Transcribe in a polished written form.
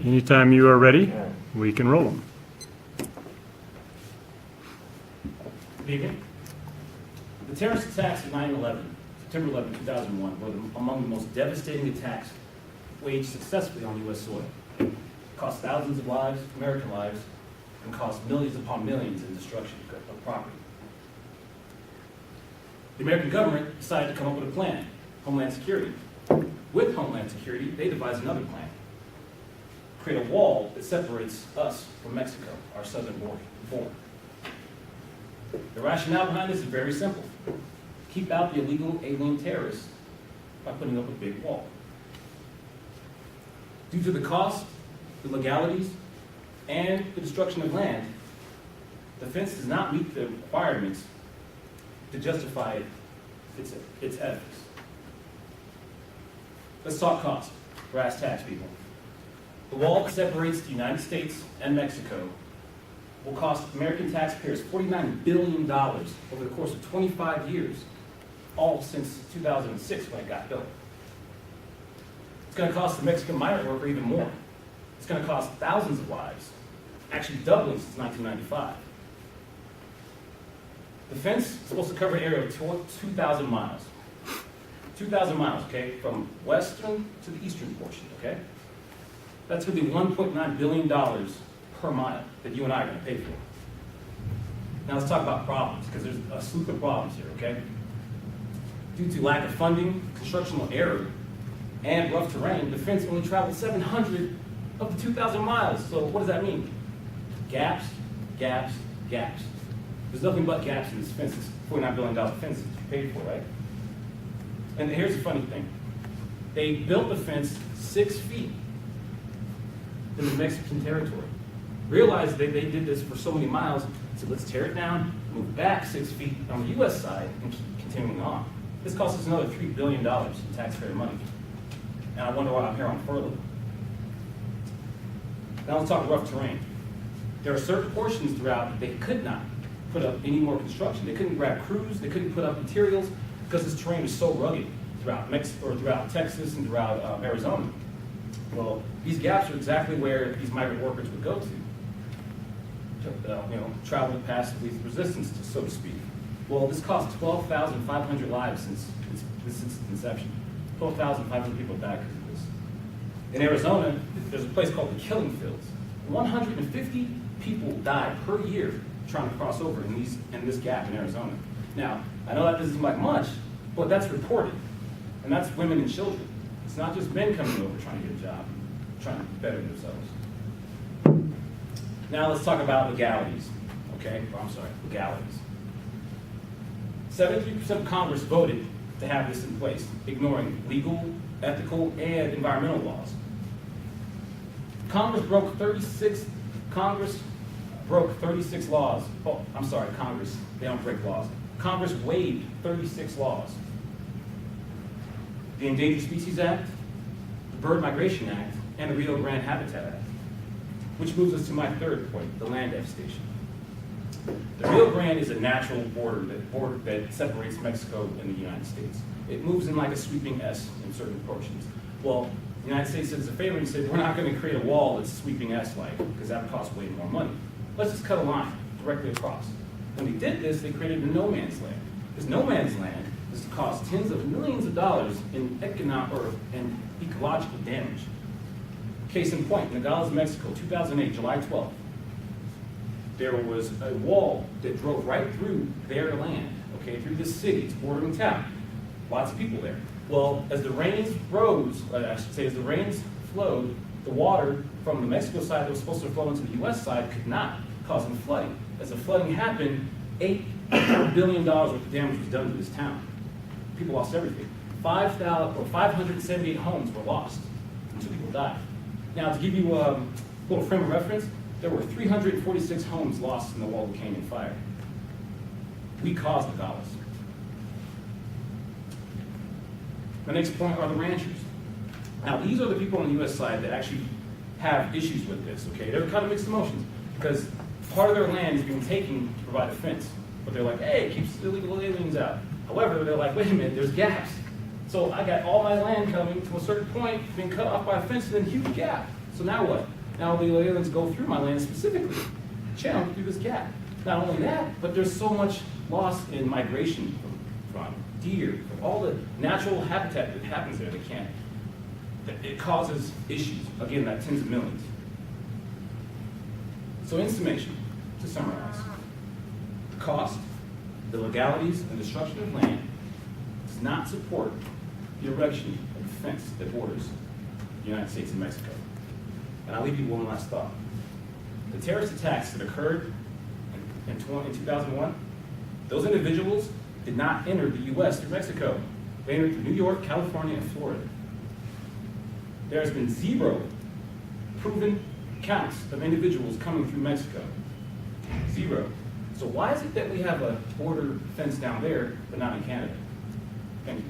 Anytime you are ready, we can roll them. Good evening. The terrorist attacks of 9/11, September 11, 2001, were among the most devastating attacks waged successfully on U.S. soil. It cost thousands of lives, American lives, and cost millions upon millions in destruction of property. The American government decided to come up with a plan, Homeland Security. With Homeland Security, they devised another plan. Create a wall that separates us from Mexico, our southern border. The rationale behind this is very simple. Keep out the illegal alien terrorists by putting up a big wall. Due to the cost, the legalities, and the destruction of land, the fence does not meet the requirements to justify its ethics. Let's talk cost. Brass tacks, people. The wall that separates the United States and Mexico will cost American taxpayers $49 billion over the course of 25 years, all since 2006 when it got built. It's going to cost the Mexican migrant worker even more. It's going to cost thousands of lives, actually doubling since 1995. The fence is supposed to cover an area of 2,000 miles. 2,000 miles, okay, from western to the eastern portion, okay? That's going to be $1.9 billion per mile that you and I are going to pay for. Now let's talk about problems, because there's a slew of problems here, okay? Due to lack of funding, constructional error, and rough terrain, the fence only traveled 700 of the 2,000 miles. So what does that mean? Gaps, gaps, gaps. There's nothing but gaps in this fence, this $49 billion fence that you paid for, right? And here's the funny thing. They built the fence 6 feet in the Mexican territory. Realized they did this for so many miles, so let's tear it down, move back 6 feet on the US side, and keep continuing on. This cost us another $3 billion in taxpayer money. And I wonder why I'm here on furlough. Now let's talk rough terrain. There are certain portions throughout that they could not put up any more construction. They couldn't grab crews, they couldn't put up materials, because this terrain is so rugged throughout Mexico, or throughout Texas and throughout Arizona. Well, these gaps are exactly where these migrant workers would go to travel past with resistance, so to speak. Well, this cost 12,500 lives since its inception. 12,500 people died because of this. In Arizona, there's a place called the Killing Fields. 150 people die per year trying to cross over in this gap in Arizona. Now, I know that doesn't seem like much, but that's reported. And that's women and children. It's not just men coming over trying to get a job, trying to better themselves. Now let's talk about legalities, okay? Or, I'm sorry, legalities. 73% of Congress voted to have this in place, ignoring legal, ethical, and environmental laws. Congress broke 36 laws. Oh, I'm sorry, Congress, they don't break laws. Congress waived 36 laws. The Endangered Species Act, the Bird Migration Act, and the Rio Grande Habitat Act. Which moves us to my third point, the land devastation. The Rio Grande is a natural border that separates Mexico and the United States. It moves in like a sweeping S in certain portions. Well, the United States did us a favor and said, we're not going to create a wall that's sweeping S-like, because that would cost way more money. Let's just cut a line directly across. When they did this, they created a no man's land. This no man's land has cost tens of millions of dollars in economic and ecological damage. Case in point, Nogales, Mexico, 2008, July 12th. There was a wall that drove right through their land, okay, through this city, it's bordering town. Lots of people there. Well, as the rains rose, as the rains flowed, the water from the Mexico side that was supposed to flow into the US side could not, causing flooding. As the flooding happened, $8 billion worth of damage was done to this town. People lost everything. 578 homes were lost, and 2 people died. Now, to give you a little frame of reference, there were 346 homes lost in the Waldo Canyon fire. We caused the Nogales. The next point are the ranchers. Now, these are the people on the U.S. side that actually have issues with this, okay? They're kind of mixed emotions, because part of their land is being taken to provide a fence. But they're like, hey, it keeps illegal aliens out. However, they're like, wait a minute, there's gaps. So I got all my land coming to a certain point, being cut off by a fence, and then huge gap. So now what? Now the aliens go through my land specifically, channel through this gap. Not only that, but there's so much loss in migration from deer, from all the natural habitat that happens there. They can't. It causes issues, again, that tens of millions. So in summation, to summarize, the cost, the legalities, and destruction of land does not support the erection of the fence that borders the United States and Mexico. And I'll leave you one last thought. The terrorist attacks that occurred in 2001, those individuals did not enter the U.S. through Mexico. They entered through New York, California, and Florida. There has been 0 proven counts of individuals coming through Mexico. 0. So why is it that we have a border fence down there, but not in Canada? Thank you.